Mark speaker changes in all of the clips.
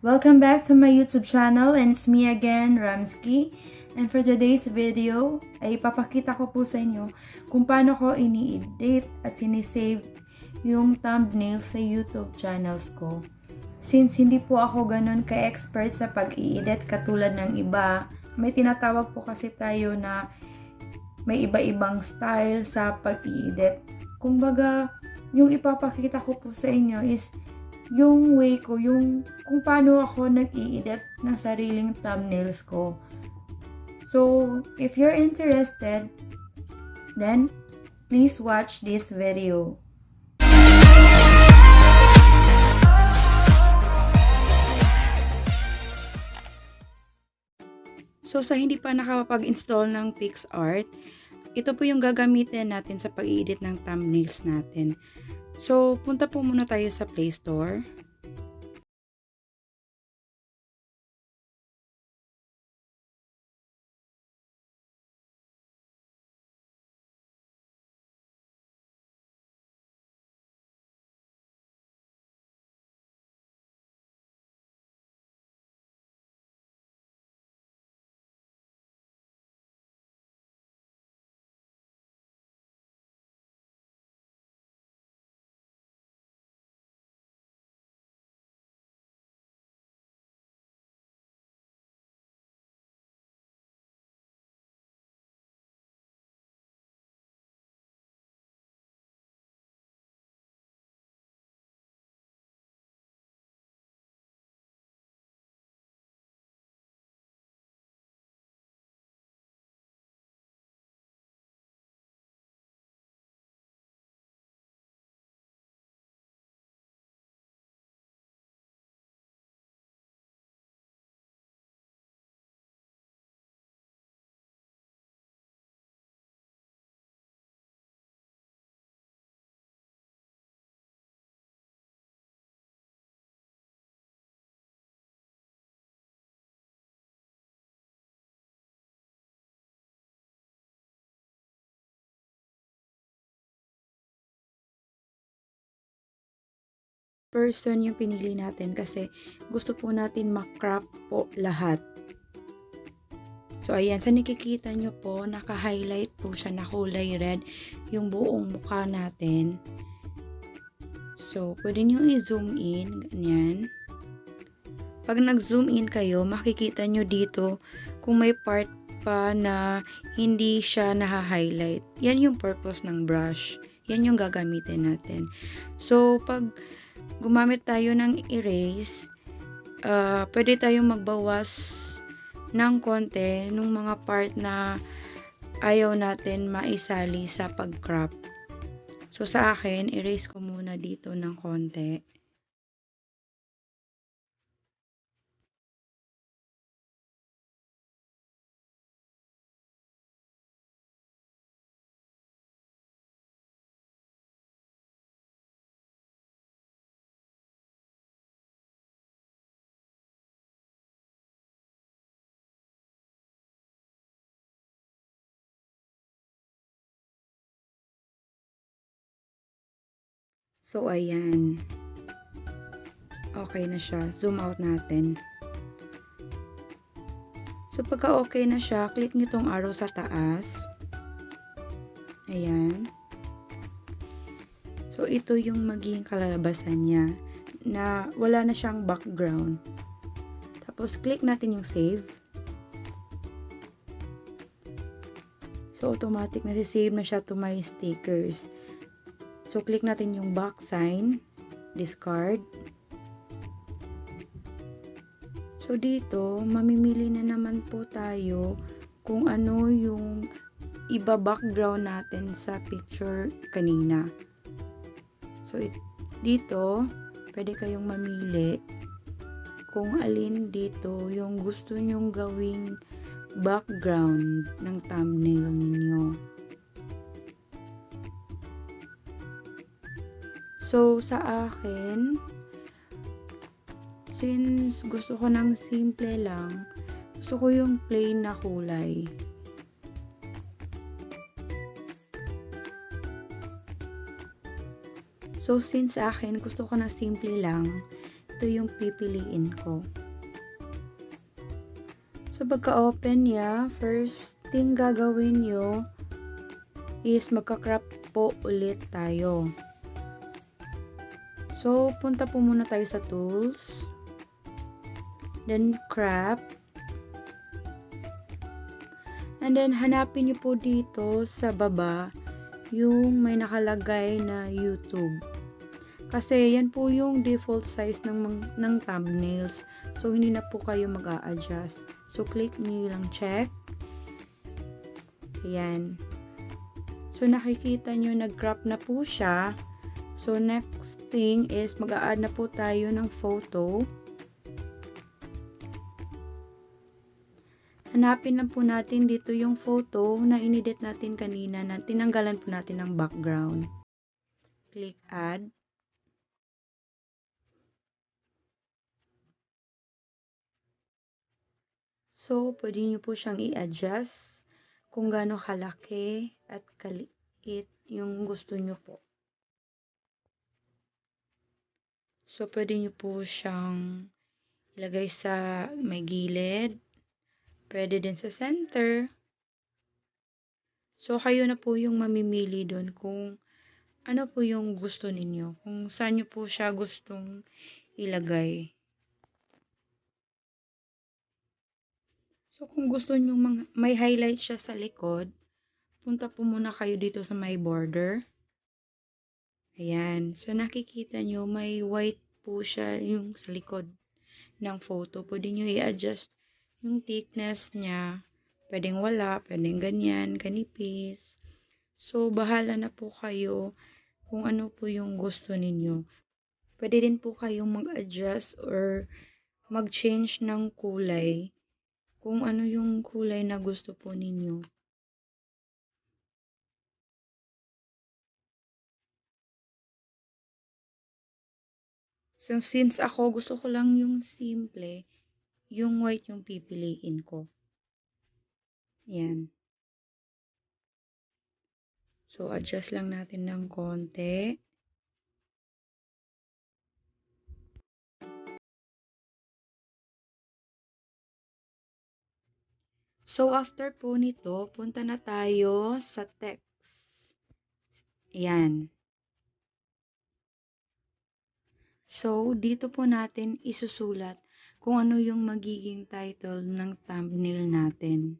Speaker 1: Welcome back to my YouTube channel, and it's me again, Skie. And for today's video, ay ipapakita ko po sa inyo kung paano ko ini-edit at sinisave yung thumbnail sa YouTube channels ko. Since hindi po ako ganun ka-expert sa pag-i-edit katulad ng iba, may tinatawag po kasi tayo na may iba-ibang style sa pag-i-edit. Kumbaga, yung ipapakita ko po sa inyo is yung way ko, yung kung paano ako nag-i-edit ng sariling thumbnails ko. So, if you're interested, then please watch this video. So, sa hindi pa nakapag-install ng Picsart, ito po yung gagamitin natin sa pag-i-edit ng thumbnails natin. So, punta po muna tayo sa Play Store. Person yung pinili natin kasi gusto po natin makrop po lahat. So, ayan. Sa nakikita nyo po, naka-highlight po siya na kulay red yung buong mukha natin. So, pwede nyo i-zoom in. Ganyan. Pag nag-zoom in kayo, makikita nyo dito kung may part pa na hindi siya naha-highlight. Yan yung purpose ng brush. Yan yung gagamitin natin. So, pag gumamit tayo ng erase, pwede tayong magbawas ng konti nung mga part na ayaw natin maisali sa pag-crop. So, sa akin, erase ko muna dito ng konti. So, ayan. Okay na siya. Zoom out natin. So, pagka okay na siya, click nyo tong arrow sa taas. Ayan. So, ito yung magiging kalalabasan niya na wala na siyang background. Tapos, click natin yung save. So, automatic na save na siya to my stickers. So, click natin yung back sign, discard. So, dito, mamimili na naman po tayo kung ano yung iba-background natin sa picture kanina. So, dito, pwede kayong mamili kung alin dito yung gusto nyong gawing background ng thumbnail ninyo. So, sa akin, since gusto ko ng simple lang, gusto ko yung plain na kulay. So, since sa akin, gusto ko na simple lang, ito ito yung pipiliin ko. So, pagka-open niya, first thing gagawin nyo is magka-crop po ulit tayo. So, punta po muna tayo sa tools. Then, crop. And then, hanapin nyo po dito sa baba yung may nakalagay na YouTube. Kasi, yan po yung default size ng thumbnails. So, hindi na po kayo mag-a-adjust. So, click nyo lang check. Ayan. So, nakikita nyo, nag-crop na po siya. So, next thing is, mag-a-add na po tayo ng photo. Hanapin lang po natin dito yung photo na inedit natin kanina na tinanggalan po natin ng background. Click add. So, pwede nyo po siyang i-adjust kung gaano kalaki at kaliit yung gusto nyo po. So, pwede nyo po siyang ilagay sa may gilid. Pwede din sa center. So, kayo na po yung mamimili doon kung ano po yung gusto ninyo. Kung saan nyo po siya gustong ilagay. So, kung gusto nyo may highlight siya sa likod, punta po muna kayo dito sa may border. Ayan. So, nakikita nyo may white po siya yung sa likod ng photo. Pwede nyo i-adjust yung thickness niya. Pwedeng wala, pwedeng ganyan, kanipis. So, bahala na po kayo kung ano po yung gusto ninyo. Pwede din po kayong mag-adjust or mag-change ng kulay kung ano yung kulay na gusto po ninyo. So, since ako gusto ko lang yung simple, yung white yung pipiliin ko. Yan. So, adjust lang natin ng konti. So, after po nito, punta na tayo sa text. Ayan. So, dito po natin isusulat kung ano yung magiging title ng thumbnail natin.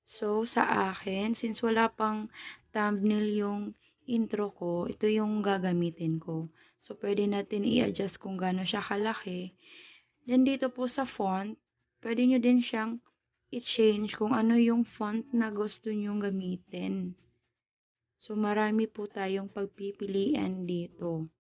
Speaker 1: So, sa akin, since wala pang thumbnail yung intro ko, ito yung gagamitin ko. So, pwede natin i-adjust kung gaano siya kalaki. Then, dito po sa font, pwede nyo din siyang i-change kung ano yung font na gusto nyong gamitin. So, marami po tayong pagpipilian dito.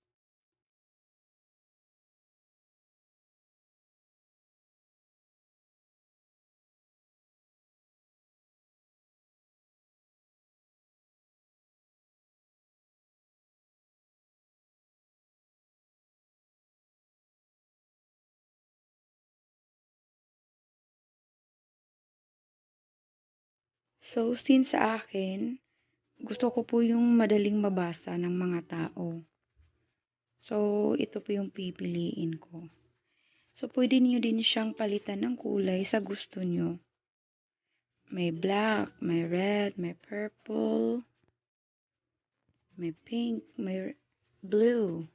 Speaker 1: So, since sa akin, gusto ko po yung madaling mabasa ng mga tao. So, ito po yung pipiliin ko. So, pwede niyo din siyang palitan ng kulay sa gusto nyo. May black, may red, may purple, may pink, may blue,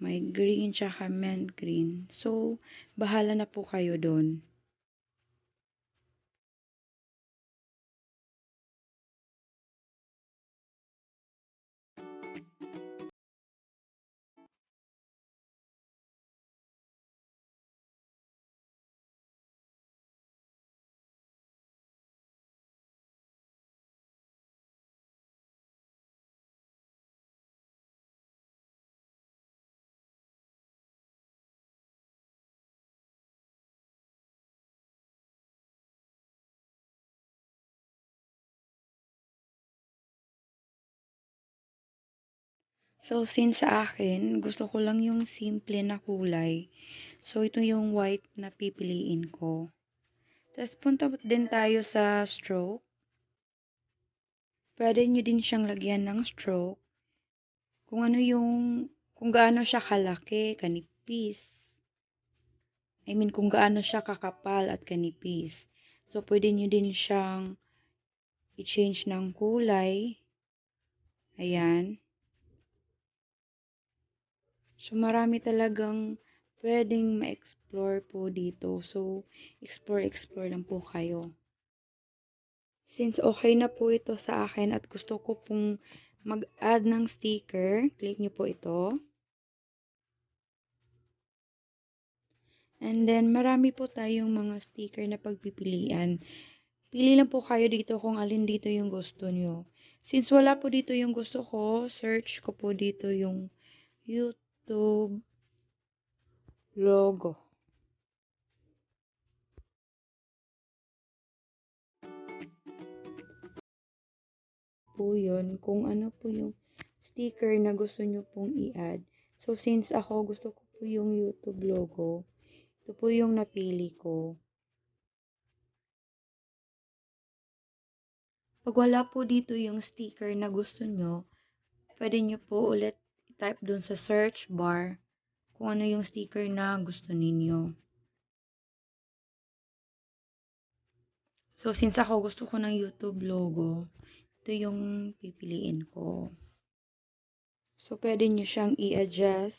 Speaker 1: may green, tsaka mint green. So, bahala na po kayo doon. So, since sa akin, gusto ko lang yung simple na kulay. So, ito yung white na pipiliin ko. Tapos, punta din tayo sa stroke. Pwede nyo din siyang lagyan ng stroke. Kung ano yung, kung gaano siya kalaki, kanipis. I mean, kung gaano siya kakapal at kanipis. So, pwede nyo din siyang i-change ng kulay. Ayan. So, marami talagang pwedeng ma-explore po dito. So, explore lang po kayo. Since okay na po ito sa akin at gusto ko pong mag-add ng sticker, click nyo po ito. And then, marami po tayong mga sticker na pagpipilian. Pili lang po kayo dito kung alin dito yung gusto nyo. Since wala po dito yung gusto ko, search ko po dito yung YouTube logo. Po yun, kung ano po yung sticker na gusto nyo pong i-add. So, since ako gusto ko po yung YouTube logo, ito po yung napili ko. Pag wala po dito yung sticker na gusto nyo, pwede nyo po ulit type dun sa search bar kung ano yung sticker na gusto ninyo. So, since ako gusto ko ng YouTube logo, ito yung pipiliin ko. So, pwede nyo siyang i-adjust.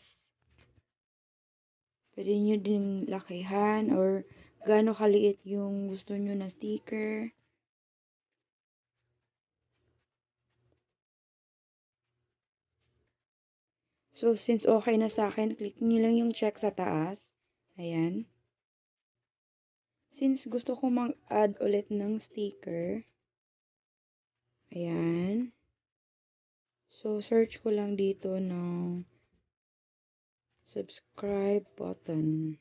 Speaker 1: Pwede nyo din lakihan or gaano kaliit yung gusto nyo na sticker. So, since okay na sa akin, click nyo lang yung check sa taas. Ayan. Since gusto ko mag-add ulit ng sticker, ayan. So, search ko lang dito ng subscribe button.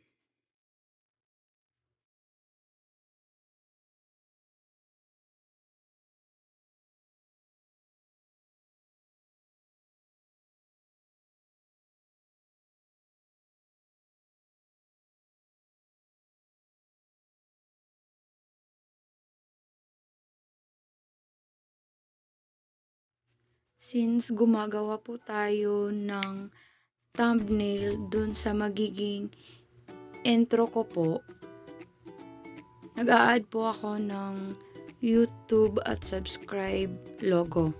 Speaker 1: Since gumagawa po tayo ng thumbnail dun sa magiging intro ko po, nag-a-add po ako ng YouTube at subscribe logo.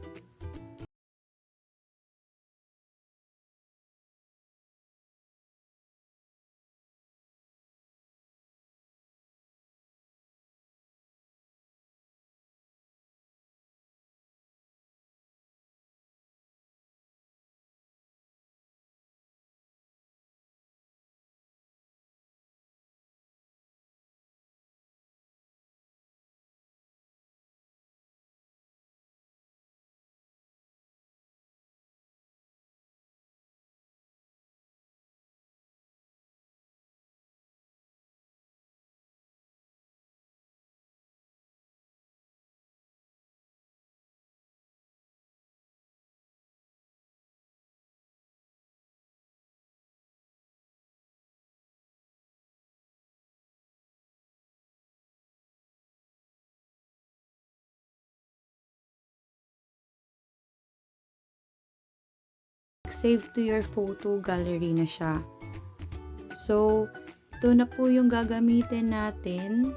Speaker 1: Save to your photo gallery na siya. So, ito na po yung gagamitin natin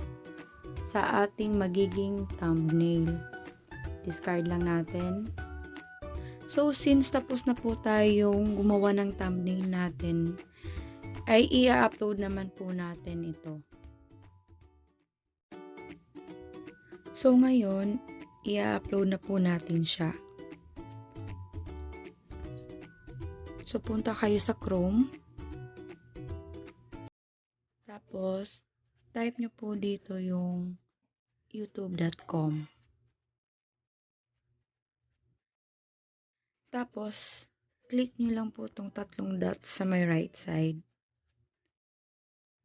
Speaker 1: sa ating magiging thumbnail. Discard lang natin. So, since tapos na po tayong gumawa ng thumbnail natin, ay i-upload naman po natin ito. So, ngayon, i-upload na po natin siya. So, punta kayo sa Chrome. Tapos, type nyo po dito yung youtube.com. Tapos, click nyo lang po itong tatlong dots sa may right side.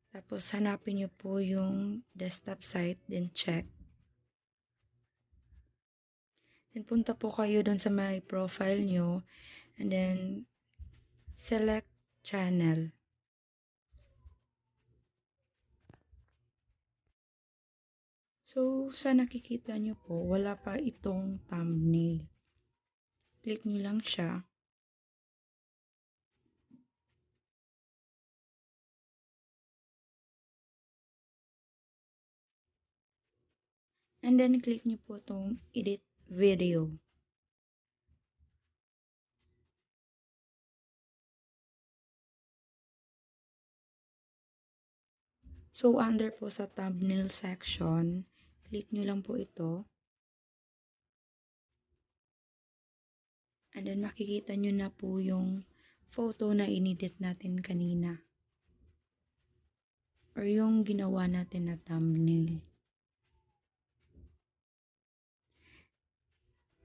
Speaker 1: Tapos, hanapin nyo po yung desktop site, then check. Then, punta po kayo dun sa may profile nyo, and then, select channel. So, sa nakikita nyo po, wala pa itong thumbnail. Click nyo lang siya. And then, click nyo po itong edit video. So, under po sa thumbnail section, click nyo lang po ito. And then, makikita nyo na po yung photo na inedit natin kanina. Or yung ginawa natin na thumbnail.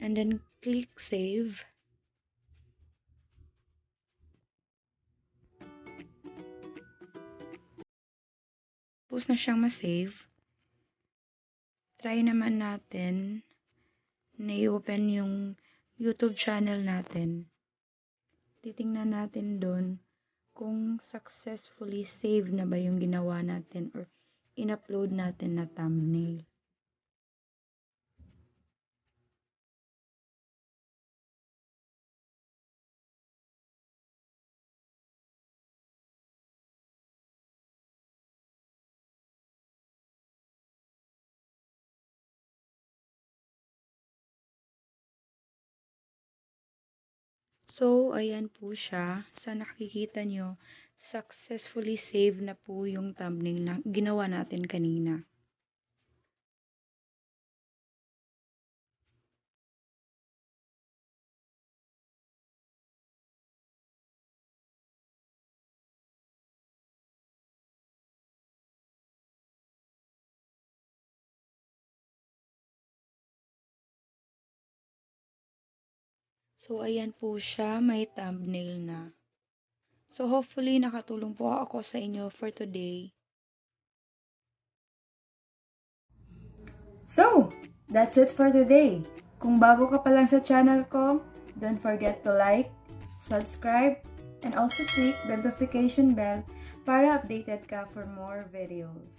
Speaker 1: And then, click save. Tapos na siyang ma-save. Try naman natin na i-open yung YouTube channel natin. Titingnan natin doon kung successfully save na ba yung ginawa natin or in-upload natin na thumbnail. So, ayan po siya. Sa nakikita nyo, successfully save na po yung thumbnail na ginawa natin kanina. So, ayan po siya. May thumbnail na. So, hopefully, nakatulong po ako sa inyo for today. So, that's it for today. Kung bago ka pa lang sa channel ko, don't forget to like, subscribe, and also click the notification bell para updated ka for more videos.